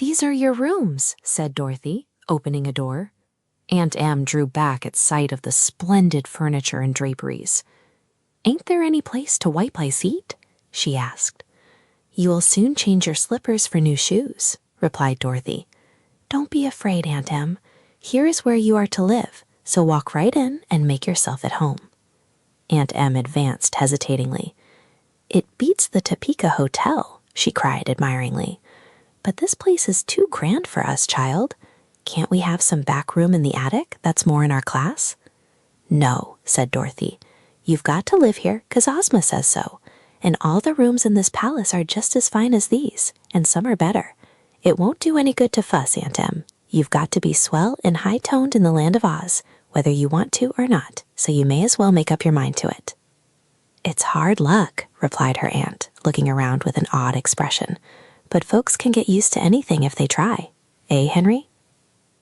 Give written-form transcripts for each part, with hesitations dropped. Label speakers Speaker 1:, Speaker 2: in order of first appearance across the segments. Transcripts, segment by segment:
Speaker 1: "These are your rooms," said Dorothy, opening a door. Aunt Em drew back at sight of the splendid furniture and draperies. "Ain't there any place to wipe my feet?" she asked. "You will soon change your slippers for new shoes," replied Dorothy. "Don't be afraid, Aunt Em. Here is where you are to live, so walk right in and make yourself at home." Aunt Em advanced hesitatingly. "It beats the Topeka Hotel," she cried admiringly. "But this place is too grand for us, child. Can't we have some back room in the attic that's more in our class?" "No," said Dorothy. "You've got to live here 'cause Ozma says so. And all the rooms in this palace are just as fine as these, and some are better. It won't do any good to fuss, Aunt Em. You've got to be swell and high-toned in the land of Oz, whether you want to or not, so you may as well make up your mind to it." "It's hard luck," replied her aunt, looking around with an odd expression. "But folks can get used to anything if they try. Eh, Henry?"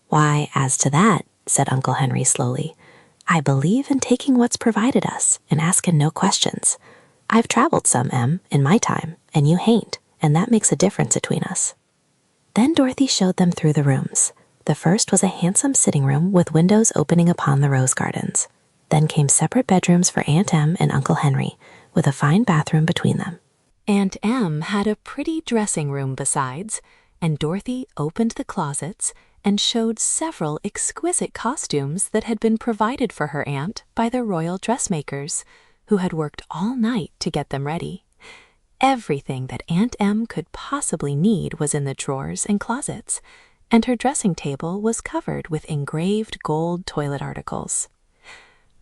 Speaker 1: "Why, as to that," said Uncle Henry slowly, "I believe in taking what's provided us and asking no questions. I've traveled some, Em, in my time, and you hain't, and that makes a difference between us." Then Dorothy showed them through the rooms. The first was a handsome sitting room with windows opening upon the rose gardens. Then came separate bedrooms for Aunt Em and Uncle Henry, with a fine bathroom between them. Aunt Em had a pretty dressing room besides, and Dorothy opened the closets and showed several exquisite costumes that had been provided for her aunt by the royal dressmakers, who had worked all night to get them ready. Everything that Aunt Em could possibly need was in the drawers and closets, and her dressing table was covered with engraved gold toilet articles.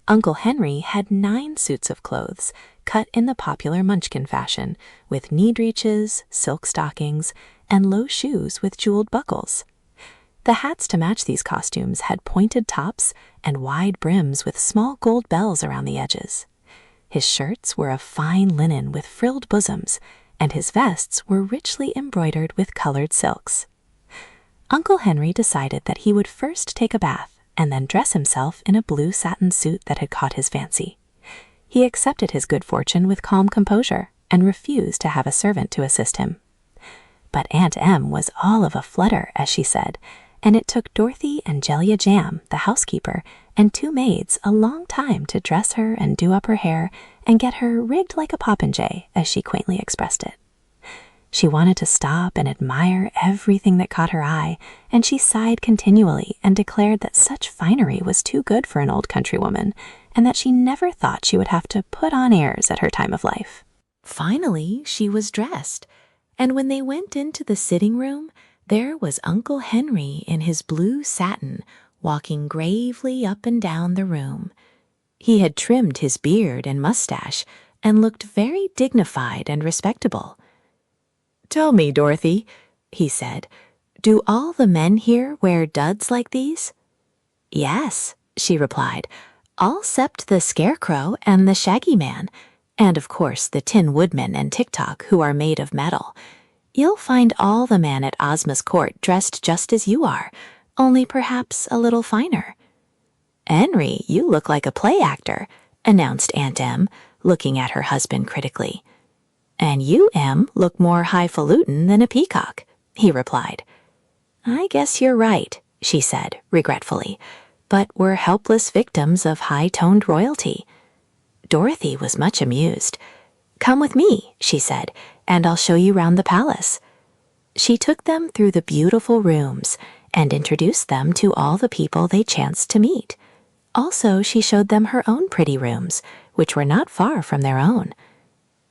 Speaker 1: Uncle Henry had 9 suits of clothes, cut in the popular Munchkin fashion, with knee breeches, silk stockings, and low shoes with jeweled buckles. The hats to match these costumes had pointed tops and wide brims with small gold bells around the edges. His shirts were of fine linen with frilled bosoms, and his vests were richly embroidered with colored silks. Uncle Henry decided that he would first take a bath and then dress himself in a blue satin suit that had caught his fancy. He accepted his good fortune with calm composure and refused to have a servant to assist him. But Aunt Em was all of a flutter, as she said, and it took Dorothy and Jellia Jam, the housekeeper, and 2 maids a long time to dress her and do up her hair and get her rigged like a popinjay, as she quaintly expressed it. She wanted to stop and admire everything that caught her eye, and she sighed continually and declared that such finery was too good for an old countrywoman, and that she never thought she would have to put on airs at her time of life. Finally, she was dressed, and when they went into the sitting room, there was Uncle Henry in his blue satin, walking gravely up and down the room. He had trimmed his beard and mustache and looked very dignified and respectable. "Tell me, Dorothy," he said, "do all the men here wear duds like these?" "Yes," she replied, "all except the Scarecrow and the Shaggy Man, and of course the Tin Woodman and Tik-Tok, who are made of metal. You'll find all the men at Ozma's court dressed just as you are, only perhaps a little finer." "Henry, you look like a play actor," announced Aunt Em, looking at her husband critically. "And you, Em, look more highfalutin than a peacock," he replied. "I guess you're right," she said regretfully, "but we're helpless victims of high-toned royalty." Dorothy was much amused. "Come with me," she said, "and I'll show you round the palace." She took them through the beautiful rooms and introduced them to all the people they chanced to meet. Also, she showed them her own pretty rooms, which were not far from their own.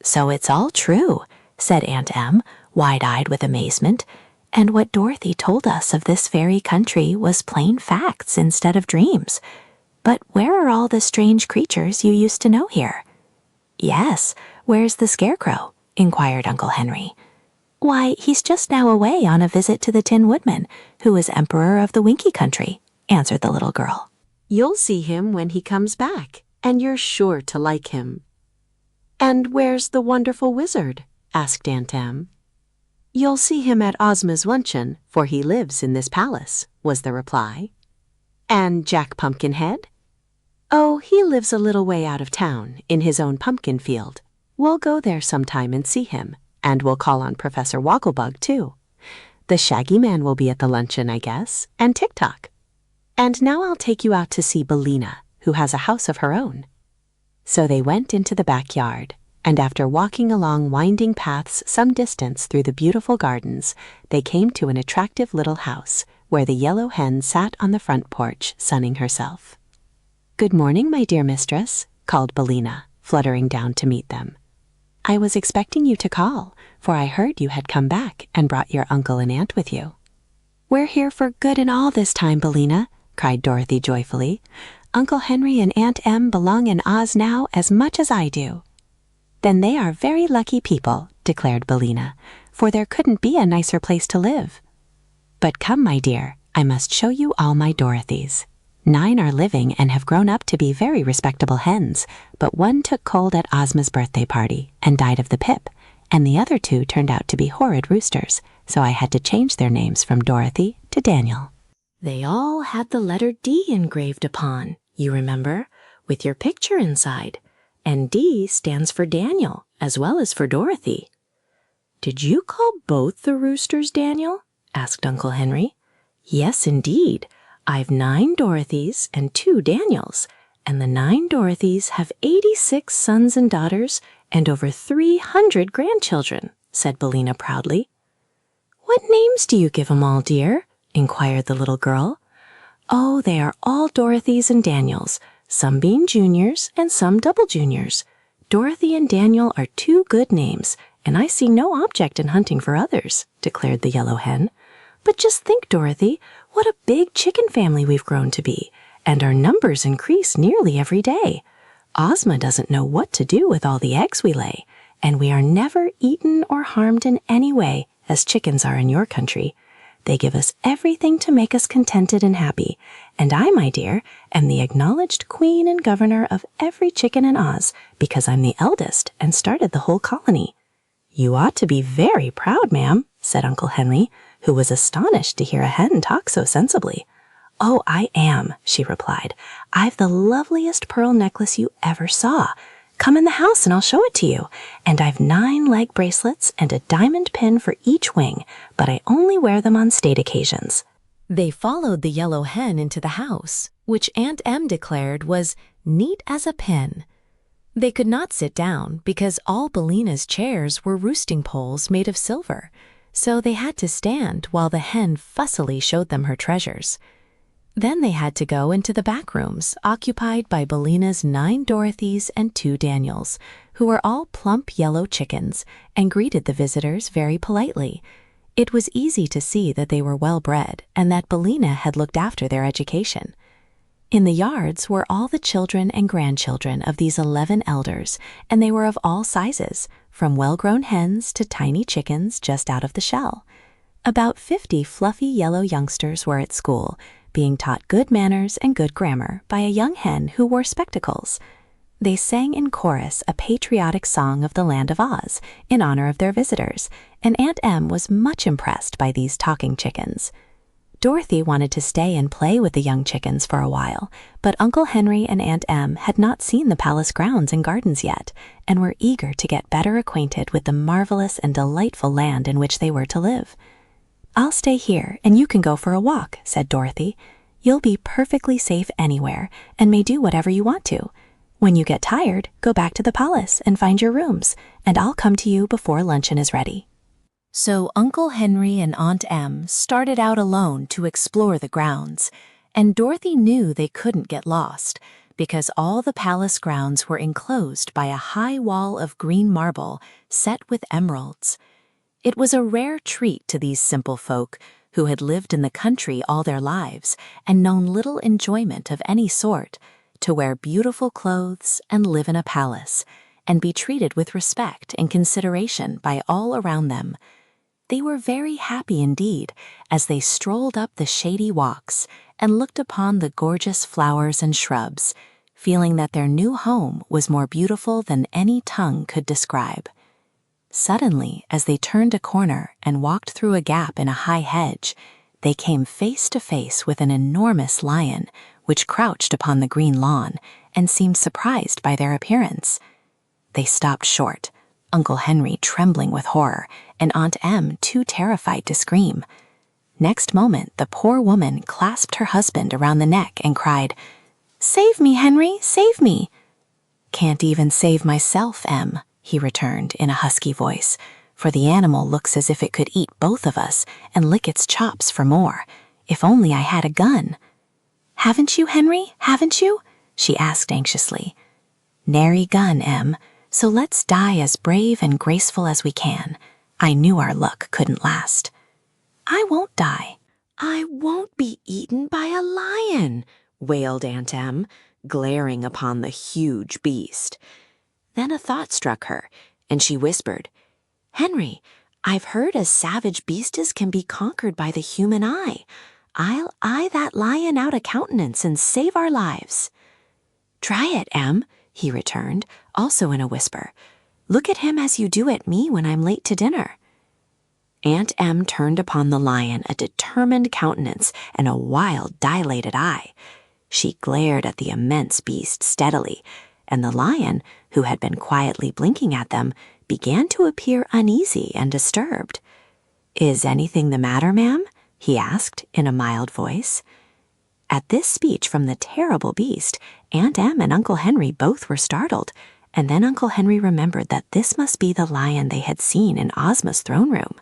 Speaker 1: "So it's all true," said Aunt Em, wide-eyed with amazement, "and what Dorothy told us of this fairy country was plain facts instead of dreams. But where are all the strange creatures you used to know here?" "Yes, where's the Scarecrow?" inquired Uncle Henry. "Why, he's just now away on a visit to the Tin Woodman, who is Emperor of the Winkie Country," answered the little girl.
Speaker 2: "You'll see him when he comes back, and you're sure to like him." "And where's the wonderful wizard?" asked Aunt Em. "You'll see him at Ozma's luncheon, for he lives in this palace," was the reply. "And Jack Pumpkinhead?" "Oh, he lives a little way out of town, in his own pumpkin field. We'll go there sometime and see him, and we'll call on Professor Wogglebug, too. The Shaggy Man will be at the luncheon, I guess, and TikTok. And now I'll take you out to see Bellina, who has a house of her own." So they went into the backyard, and after walking along winding paths some distance through the beautiful gardens, they came to an attractive little house where the yellow hen sat on the front porch sunning herself. "Good morning, my dear mistress," called Bellina, fluttering down to meet them. "I was expecting you to call, for I heard you had come back and brought your uncle and aunt with you." "We're here for good and all this time, Bellina," cried Dorothy joyfully. "Uncle Henry and Aunt Em belong in Oz now as much as I do." "Then they are very lucky people," declared Bellina, "for there couldn't be a nicer place to live. But come, my dear, I must show you all my Dorothys. 9 are living and have grown up to be very respectable hens, but one took cold at Ozma's birthday party and died of the pip, and the other 2 turned out to be horrid roosters, so I had to change their names from Dorothy to Daniel."
Speaker 1: They all had the letter D engraved upon, you remember, with your picture inside, and D stands for Daniel as well as for Dorothy. "Did you call both the roosters Daniel?" asked Uncle Henry. "Yes, indeed. I've 9 Dorothys and 2 Daniels, and the 9 Dorothys have 86 sons and daughters and over 300 grandchildren," said Bellina proudly. "What names do you give 'em all, dear?" inquired the little girl. "Oh, they are all Dorothys and Daniels, some being juniors and some double juniors. Dorothy and Daniel are 2 good names, and I see no object in hunting for others," declared the yellow hen. "But just think, Dorothy, what a big chicken family we've grown to be, and our numbers increase nearly every day. Ozma doesn't know what to do with all the eggs we lay, and we are never eaten or harmed in any way, as chickens are in your country. They give us everything to make us contented and happy, and I, my dear, am the acknowledged queen and governor of every chicken in Oz, because I'm the eldest and started the whole colony." "You ought to be very proud, ma'am," said Uncle Henry, who was astonished to hear a hen talk so sensibly. "Oh, I am," she replied. "I've the loveliest pearl necklace you ever saw. Come in the house and I'll show it to you. And I've 9 leg bracelets and a diamond pin for each wing, but I only wear them on state occasions." They followed the yellow hen into the house, which Aunt Em declared was neat as a pin. They could not sit down because all Bellina's chairs were roosting poles made of silver, so they had to stand while the hen fussily showed them her treasures. Then they had to go into the back rooms occupied by Bellina's 9 Dorothys and 2 Daniels, who were all plump yellow chickens and greeted the visitors very politely. It was easy to see that they were well bred and that Bellina had looked after their education. In the yards were all the children and grandchildren of these 11 elders, and they were of all sizes, from well-grown hens to tiny chickens just out of the shell. About 50 fluffy yellow youngsters were at school, being taught good manners and good grammar by a young hen who wore spectacles. They sang in chorus a patriotic song of the land of Oz in honor of their visitors, and Aunt Em was much impressed by these talking chickens. Dorothy wanted to stay and play with the young chickens for a while, but Uncle Henry and Aunt Em had not seen the palace grounds and gardens yet, and were eager to get better acquainted with the marvelous and delightful land in which they were to live. "I'll stay here, and you can go for a walk," said Dorothy. "You'll be perfectly safe anywhere, and may do whatever you want to. When you get tired, go back to the palace and find your rooms, and I'll come to you before luncheon is ready." So Uncle Henry and Aunt Em started out alone to explore the grounds, and Dorothy knew they couldn't get lost, because all the palace grounds were enclosed by a high wall of green marble set with emeralds. It was a rare treat to these simple folk, who had lived in the country all their lives and known little enjoyment of any sort, to wear beautiful clothes and live in a palace, and be treated with respect and consideration by all around them. They were very happy indeed as they strolled up the shady walks and looked upon the gorgeous flowers and shrubs, feeling that their new home was more beautiful than any tongue could describe. Suddenly, as they turned a corner and walked through a gap in a high hedge, they came face to face with an enormous lion, which crouched upon the green lawn and seemed surprised by their appearance. They stopped short, Uncle Henry trembling with horror, and Aunt Em too terrified to scream. Next moment, the poor woman clasped her husband around the neck and cried, "Save me, Henry, save me!" "Can't even save myself, Em," he returned in a husky voice, "for the animal looks as if it could eat both of us and lick its chops for more. If only I had a gun." "Haven't you, Henry, haven't you?" she asked anxiously. "Nary gun, Em, so let's die as brave and graceful as we can. I knew our luck couldn't last." "I won't die."
Speaker 2: "I won't be eaten by a lion," wailed Aunt Em, glaring upon the huge beast. Then a thought struck her, and she whispered, "Henry, I've heard as savage beastes can be conquered by the human eye. I'll eye that lion out a countenance and save our lives." "Try it, Em," he returned, also in a whisper. "Look at him as you do at me when I'm late to dinner." Aunt Em turned upon the lion a determined countenance and a wild, dilated eye. She glared at the immense beast steadily, and the lion, who had been quietly blinking at them, began to appear uneasy and disturbed. "Is anything the matter, ma'am?" he asked in a mild voice. At this speech from the terrible beast, Aunt Em and Uncle Henry both were startled, and then Uncle Henry remembered that this must be the lion they had seen in Ozma's throne room.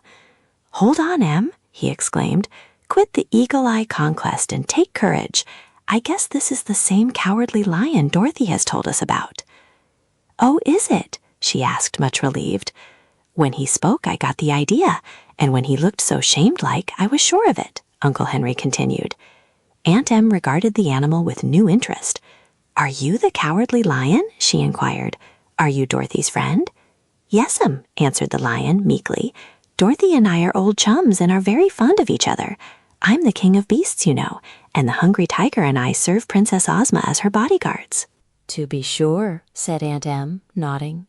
Speaker 2: "Hold on, Em," he exclaimed. "Quit the eagle-eye conquest and take courage. I guess this is the same cowardly lion Dorothy has told us about." "Oh, is it?" she asked, much relieved. "When he spoke, I got the idea, and when he looked so shamed-like, I was sure of it," Uncle Henry continued. Aunt Em regarded the animal with new interest. "Are you the cowardly lion?" she inquired. "Are you Dorothy's friend?" "Yes'm," answered the lion meekly. "Dorothy and I are old chums and are very fond of each other. I'm the king of beasts, you know, and the hungry tiger and I serve Princess Ozma as her bodyguards."
Speaker 1: "To be sure," said Aunt Em, nodding.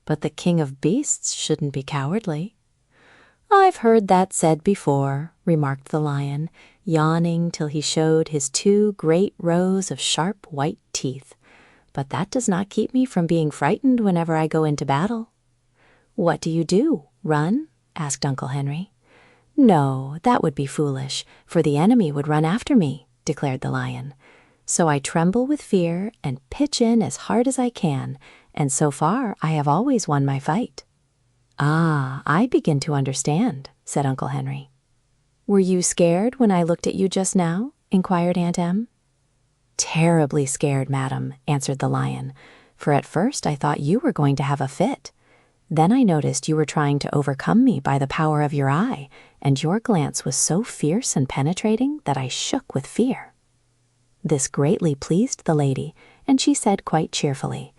Speaker 1: "But the king of beasts shouldn't be cowardly." "I've heard that said before," remarked the lion, yawning till he showed his 2 great rows of sharp white teeth. "But that does not keep me from being frightened whenever I go into battle." "What do you do? Run?" asked Uncle Henry. "No, that would be foolish, for the enemy would run after me," declared the lion. "So I tremble with fear and pitch in as hard as I can, and so far I have always won my fight." "Ah, I begin to understand," said Uncle Henry. "Were you scared when I looked at you just now?" inquired Aunt Em. "Terribly scared, madam," answered the lion, "for at first I thought you were going to have a fit. Then I noticed you were trying to overcome me by the power of your eye, and your glance was so fierce and penetrating that I shook with fear." This greatly pleased the lady, and she said quite cheerfully,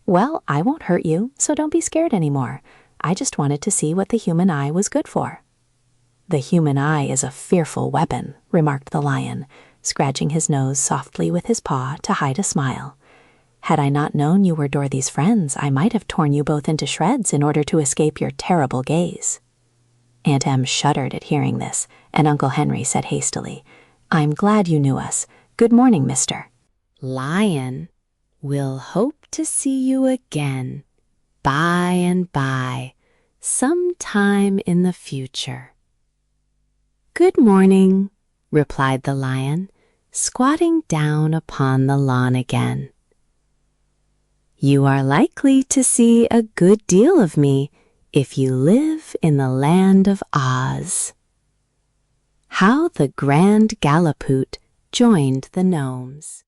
Speaker 1: "Well, I won't hurt you, so don't be scared any more. I just wanted to see what the human eye was good for." "The human eye is a fearful weapon," remarked the lion, scratching his nose softly with his paw to hide a smile. "Had I not known you were Dorothy's friends, I might have torn you both into shreds in order to escape your terrible gaze." Aunt Em shuddered at hearing this, and Uncle Henry said hastily, "I'm glad you knew us. Good morning, mister."
Speaker 2: "Lion, we'll hope to see you again, by and by, sometime in the future." "Good morning," replied the lion, squatting down upon the lawn again. "You are likely to see a good deal of me if you live in the land of Oz." How the Grand Gallipoot Joined the Gnomes.